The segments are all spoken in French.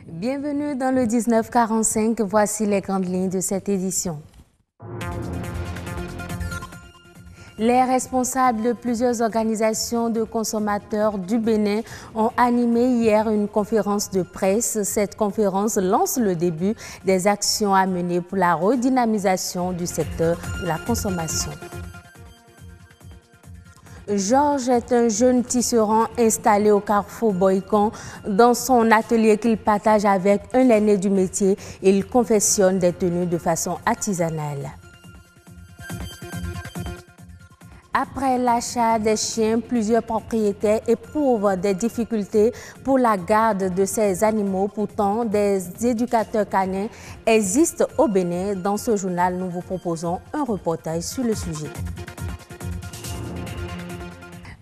Bienvenue dans le 1945, voici les grandes lignes de cette édition. Les responsables de plusieurs organisations de consommateurs du Bénin ont animé hier une conférence de presse. Cette conférence lance le début des actions à mener pour la redynamisation du secteur de la consommation. Georges est un jeune tisserand installé au carrefour Boycon. Dans son atelier qu'il partage avec un aîné du métier, il confectionne des tenues de façon artisanale. Après l'achat des chiens, plusieurs propriétaires éprouvent des difficultés pour la garde de ces animaux. Pourtant, des éducateurs canins existent au Bénin. Dans ce journal, nous vous proposons un reportage sur le sujet.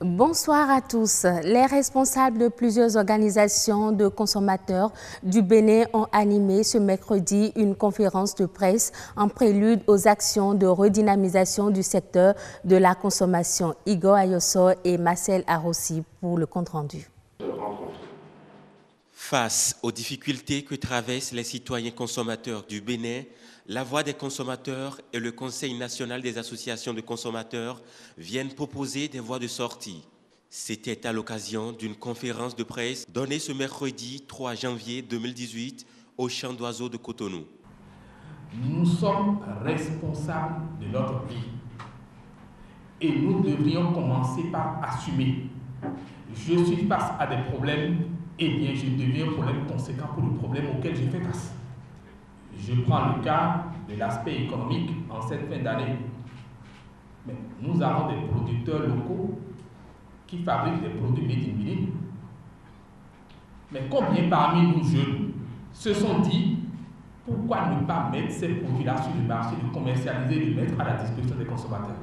Bonsoir à tous. Les responsables de plusieurs organisations de consommateurs du Bénin ont animé ce mercredi une conférence de presse en prélude aux actions de redynamisation du secteur de la consommation. Igor Ayosso et Marcel Arossi pour le compte-rendu. Face aux difficultés que traversent les citoyens consommateurs du Bénin, la Voix des consommateurs et le Conseil national des associations de consommateurs viennent proposer des voies de sortie. C'était à l'occasion d'une conférence de presse donnée ce mercredi 3 janvier 2018 au Champ d'Oiseaux de Cotonou. Nous sommes responsables de notre vie et nous devrions commencer par assumer. Je suis face à des problèmes, eh bien je deviens un problème conséquent pour le problème auquel je fais face. Je prends le cas de l'aspect économique en cette fin d'année. Mais nous avons des producteurs locaux qui fabriquent des produits made in Bénin. Mais combien parmi nous jeunes se sont dit pourquoi ne pas mettre ces produits-là sur le marché, de commercialiser, de mettre à la disposition des consommateurs?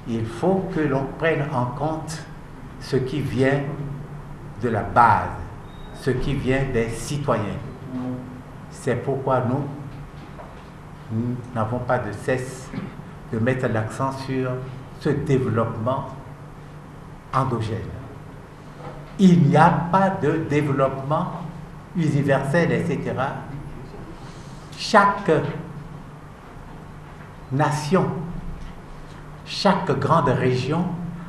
Il faut que l'on prenne en compte ce qui vient de la base, ce qui vient des citoyens. C'est pourquoi nous n'avons pas de cesse de mettre l'accent sur ce développement endogène. Il n'y a pas de développement universel, etc. Chaque nation, chaque grande région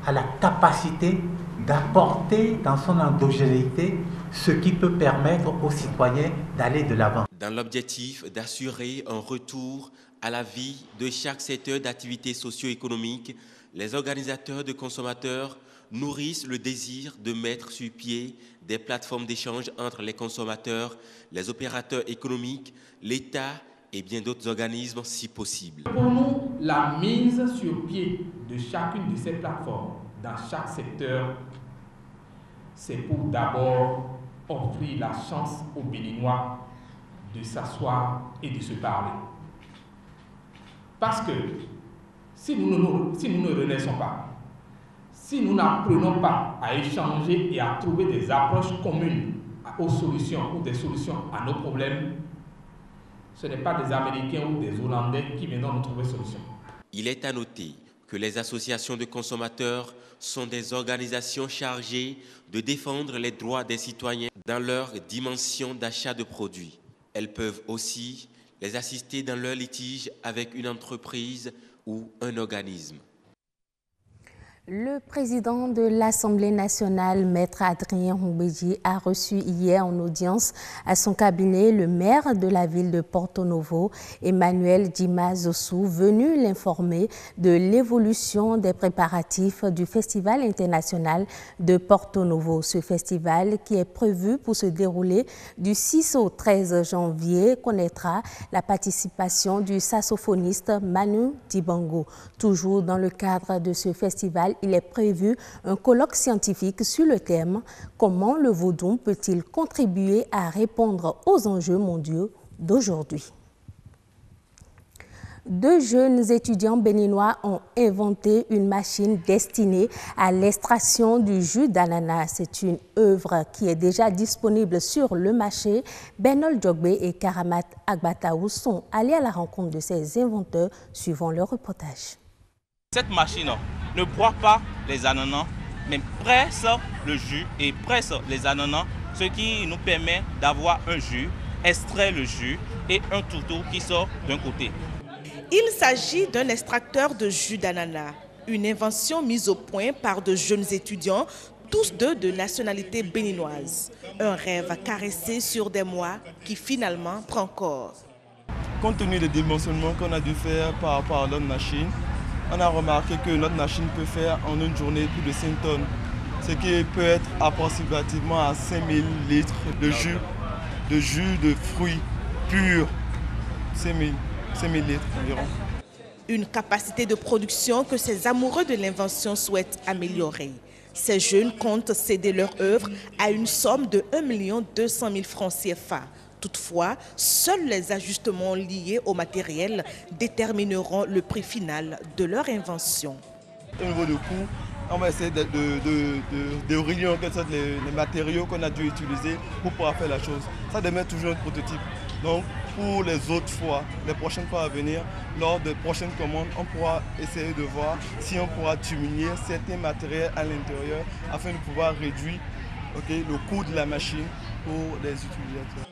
a la capacité d'apporter dans son endogénéité ce qui peut permettre aux citoyens d'aller de l'avant. Dans l'objectif d'assurer un retour à la vie de chaque secteur d'activité socio-économique, les organisateurs de consommateurs nourrissent le désir de mettre sur pied des plateformes d'échange entre les consommateurs, les opérateurs économiques, l'État et bien d'autres organismes si possible. Pour nous, la mise sur pied de chacune de ces plateformes dans chaque secteur, c'est pour d'abord offrir la chance aux Béninois de s'asseoir et de se parler. Parce que si nous ne renaissons pas, si nous n'apprenons pas à échanger et à trouver des approches communes aux solutions ou des solutions à nos problèmes, ce n'est pas des Américains ou des Hollandais qui viendront nous trouver solution. Il est à noter que les associations de consommateurs sont des organisations chargées de défendre les droits des citoyens dans leur dimension d'achat de produits. Elles peuvent aussi les assister dans leur litige avec une entreprise ou un organisme. Le président de l'Assemblée nationale, Maître Adrien Houbedji, a reçu hier en audience à son cabinet le maire de la ville de Porto Novo, Emmanuel Dima Zossou, venu l'informer de l'évolution des préparatifs du Festival international de Porto Novo. Ce festival, qui est prévu pour se dérouler du 6 au 13 janvier, connaîtra la participation du saxophoniste Manu Dibango. Toujours dans le cadre de ce festival, il est prévu un colloque scientifique sur le thème « Comment le vaudou peut-il contribuer à répondre aux enjeux mondiaux d'aujourd'hui ?» Deux jeunes étudiants béninois ont inventé une machine destinée à l'extraction du jus d'ananas. C'est une œuvre qui est déjà disponible sur le marché. Benol Djogbe et Karamat Agbataou sont allés à la rencontre de ces inventeurs, suivant leur reportage. Cette machine ne broie pas les ananas, mais presse le jus et presse les ananas, ce qui nous permet d'avoir un jus extrait le jus et un tourteau qui sort d'un côté. Il s'agit d'un extracteur de jus d'ananas, une invention mise au point par de jeunes étudiants, tous deux de nationalité béninoise. Un rêve caressé sur des mois qui finalement prend corps. Compte tenu des dimensionnements qu'on a dû faire par rapport à notre machine, on a remarqué que notre machine peut faire en une journée plus de 5 tonnes, ce qui peut être approximativement à 5000 litres de jus de fruits purs, 5000 litres environ. Une capacité de production que ces amoureux de l'invention souhaitent améliorer. Ces jeunes comptent céder leur œuvre à une somme de 1 200 000 francs CFA. Toutefois, seuls les ajustements liés au matériel détermineront le prix final de leur invention. Au niveau du coût, on va essayer de réunir en quelque sorte les matériaux qu'on a dû utiliser pour pouvoir faire la chose. Ça demeure toujours un prototype. Donc, pour les autres fois, les prochaines fois à venir, lors de prochaines commandes, on pourra essayer de voir si on pourra diminuer certains matériels à l'intérieur afin de pouvoir réduire le coût de la machine pour les utilisateurs.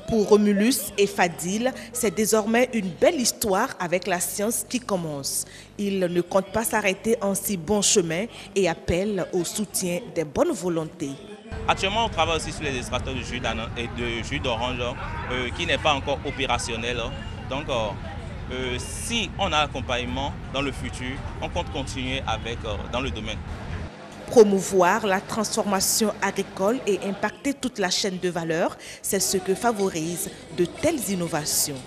Pour Romulus et Fadil, c'est désormais une belle histoire avec la science qui commence. Ils ne comptent pas s'arrêter en si bon chemin et appellent au soutien des bonnes volontés. Actuellement, on travaille aussi sur les extracteurs de jus d'orange qui n'est pas encore opérationnel. Donc, si on a accompagnement dans le futur, on compte continuer dans le domaine. Promouvoir la transformation agricole et impacter toute la chaîne de valeur, c'est ce que favorisent de telles innovations.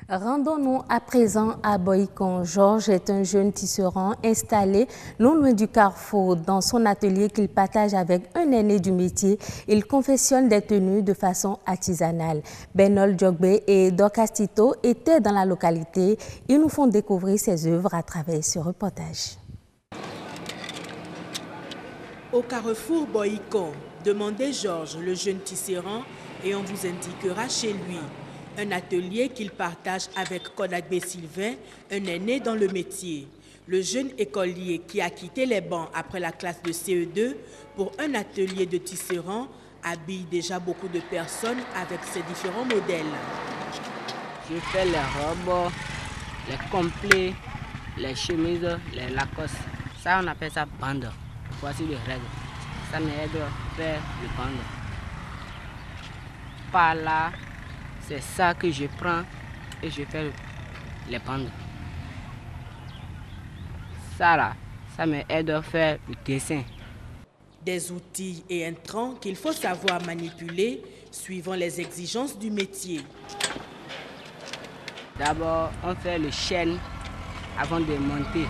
Rendons-nous à présent à Boïcon. Georges est un jeune tisserand installé non loin du carrefour. Dans son atelier qu'il partage avec un aîné du métier, il confectionne des tenues de façon artisanale. Benol Djogbe et Docastito étaient dans la localité. Ils nous font découvrir ses œuvres à travers ce reportage. Au carrefour Boïcon, demandez Georges, le jeune tisserand, et on vous indiquera chez lui. Un atelier qu'il partage avec Kodagbe Sylvain, un aîné dans le métier. Le jeune écolier qui a quitté les bancs après la classe de CE2 pour un atelier de tisserand habille déjà beaucoup de personnes avec ses différents modèles. Je fais les robes, les complets, les chemises, les lacostes. Ça, on appelle ça bande. Voici les règles. Ça m'aide à faire le bande. Par là, c'est ça que je prends et je fais les bandes. Ça là, ça m'aide à faire le dessin. Des outils et intrants qu'il faut savoir manipuler suivant les exigences du métier. D'abord, on fait le chêne avant de monter.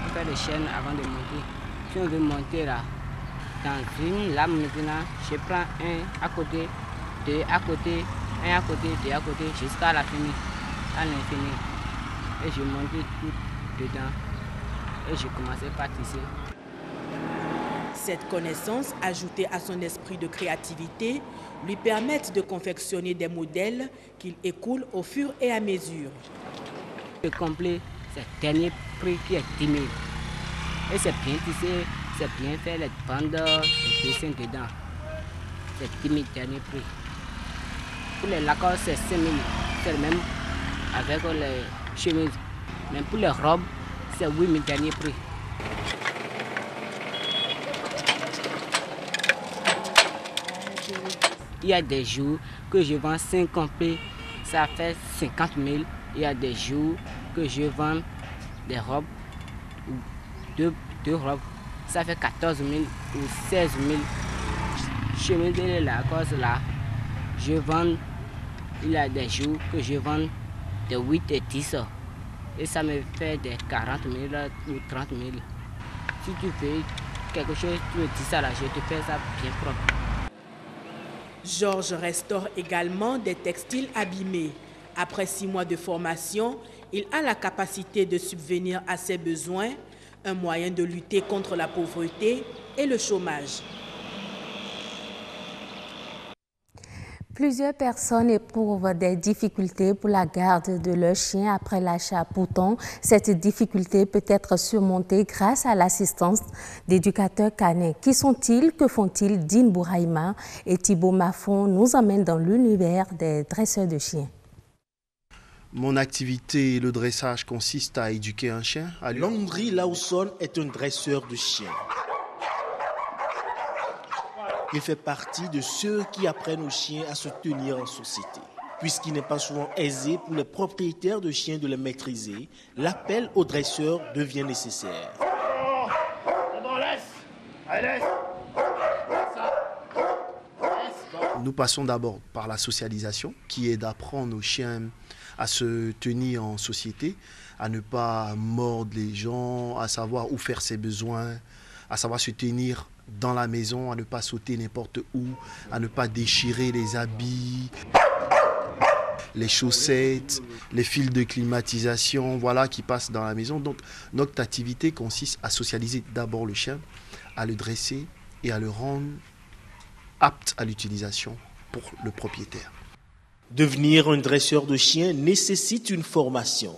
On fait le chêne avant de monter. Si on veut monter là, dans une lame maintenant, je prends un à côté, deux à côté, un à côté, deux à côté, jusqu'à la fin, à l'infini. Et je monte tout dedans. Et je commençais par tisser. Cette connaissance, ajoutée à son esprit de créativité, lui permettent de confectionner des modèles qu'il écoule au fur et à mesure. Le complet, c'est le dernier prix qui est 10 000. Et c'est bien tissé, c'est bien fait, les bandes, les dessins dedans. C'est 10 000 dernier prix. Pour les lacos, c'est 5 000. C'est le même avec les chemises. Mais pour les robes, c'est 8 000 dernier prix. Il y a des jours que je vends 5 complets, ça fait 50 000. Il y a des jours que je vends des robes, deux robes, ça fait 14 000 ou 16 000. Chemise de la cause là, je vends, il y a des jours que je vends de 8 et 10. Et ça me fait des 40 000 ou 30 000. Si tu fais quelque chose, tu me dis ça là, je te fais ça bien propre. Georges restaure également des textiles abîmés. Après 6 mois de formation, il a la capacité de subvenir à ses besoins, un moyen de lutter contre la pauvreté et le chômage. Plusieurs personnes éprouvent des difficultés pour la garde de leur chien après l'achat. Pourtant, cette difficulté peut être surmontée grâce à l'assistance d'éducateurs canins. Qui sont-ils? Que font-ils? Dine Bouraïma et Thibaut Mafon nous emmènent dans l'univers des dresseurs de chiens. Mon activité, le dressage, consiste à éduquer un chien. Landry Lawson est un dresseur de chiens. Il fait partie de ceux qui apprennent aux chiens à se tenir en société. Puisqu'il n'est pas souvent aisé pour les propriétaires de chiens de les maîtriser, l'appel au dresseur devient nécessaire. Nous passons d'abord par la socialisation, qui est d'apprendre aux chiens à se tenir en société, à ne pas mordre les gens, à savoir où faire ses besoins, à savoir se tenir dans la maison, à ne pas sauter n'importe où, à ne pas déchirer les habits, les chaussettes, les fils de climatisation, voilà, qui passent dans la maison. Donc notre activité consiste à socialiser d'abord le chien, à le dresser et à le rendre apte à l'utilisation pour le propriétaire. Devenir un dresseur de chiens nécessite une formation.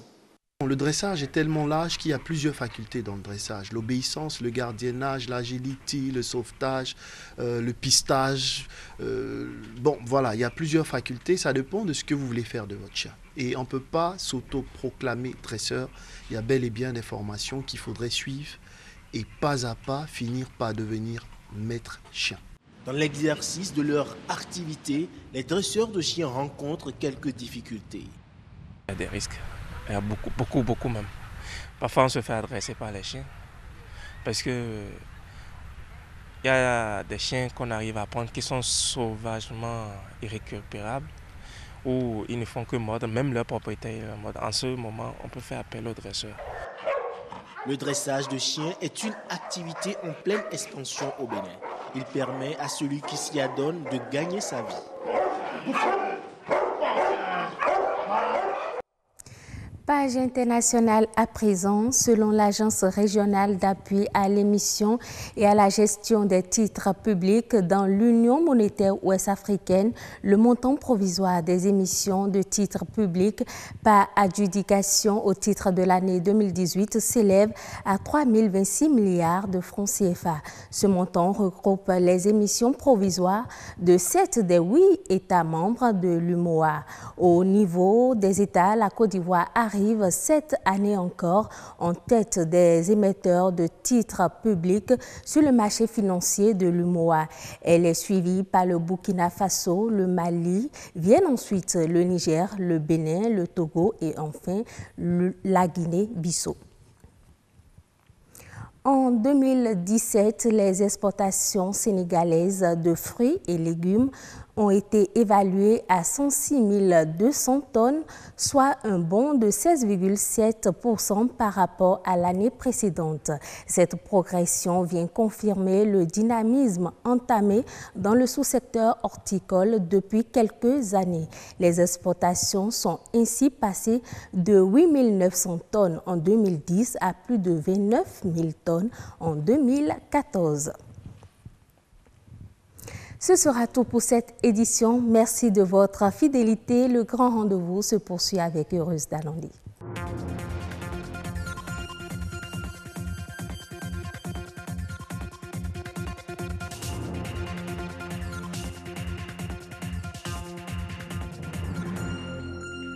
Le dressage est tellement large qu'il y a plusieurs facultés dans le dressage. L'obéissance, le gardiennage, l'agilité, le sauvetage, le pistage. Bon, voilà, il y a plusieurs facultés. Ça dépend de ce que vous voulez faire de votre chien. Et on ne peut pas s'auto-proclamer dresseur. Il y a bel et bien des formations qu'il faudrait suivre et pas à pas finir par devenir maître chien. Dans l'exercice de leur activité, les dresseurs de chiens rencontrent quelques difficultés. Il y a des risques. Il y a beaucoup même. Parfois, on se fait adresser par les chiens. Parce que il y a des chiens qu'on arrive à prendre qui sont sauvagement irrécupérables, où ils ne font que mordre, même leur propriétaire mordre. En ce moment, on peut faire appel au dresseur. Le dressage de chiens est une activité en pleine expansion au Bénin. Il permet à celui qui s'y adonne de gagner sa vie. Page internationale à présent, selon l'Agence régionale d'appui à l'émission et à la gestion des titres publics dans l'Union monétaire ouest-africaine, le montant provisoire des émissions de titres publics par adjudication au titre de l'année 2018 s'élève à 3 026 milliards de francs CFA. Ce montant regroupe les émissions provisoires de 7 des 8 États membres de l'UMOA. Au niveau des États, la Côte d'Ivoire arrive cette année encore en tête des émetteurs de titres publics sur le marché financier de l'UMOA. Elle est suivie par le Burkina Faso, le Mali, viennent ensuite le Niger, le Bénin, le Togo et enfin la Guinée-Bissau. En 2017, les exportations sénégalaises de fruits et légumes ont été évaluées à 106 200 tonnes, soit un bond de 16,7% par rapport à l'année précédente. Cette progression vient confirmer le dynamisme entamé dans le sous-secteur horticole depuis quelques années. Les exportations sont ainsi passées de 8 900 tonnes en 2010 à plus de 29 000 tonnes en 2014. Ce sera tout pour cette édition. Merci de votre fidélité. Le grand rendez-vous se poursuit avec Heureuse Dalandi.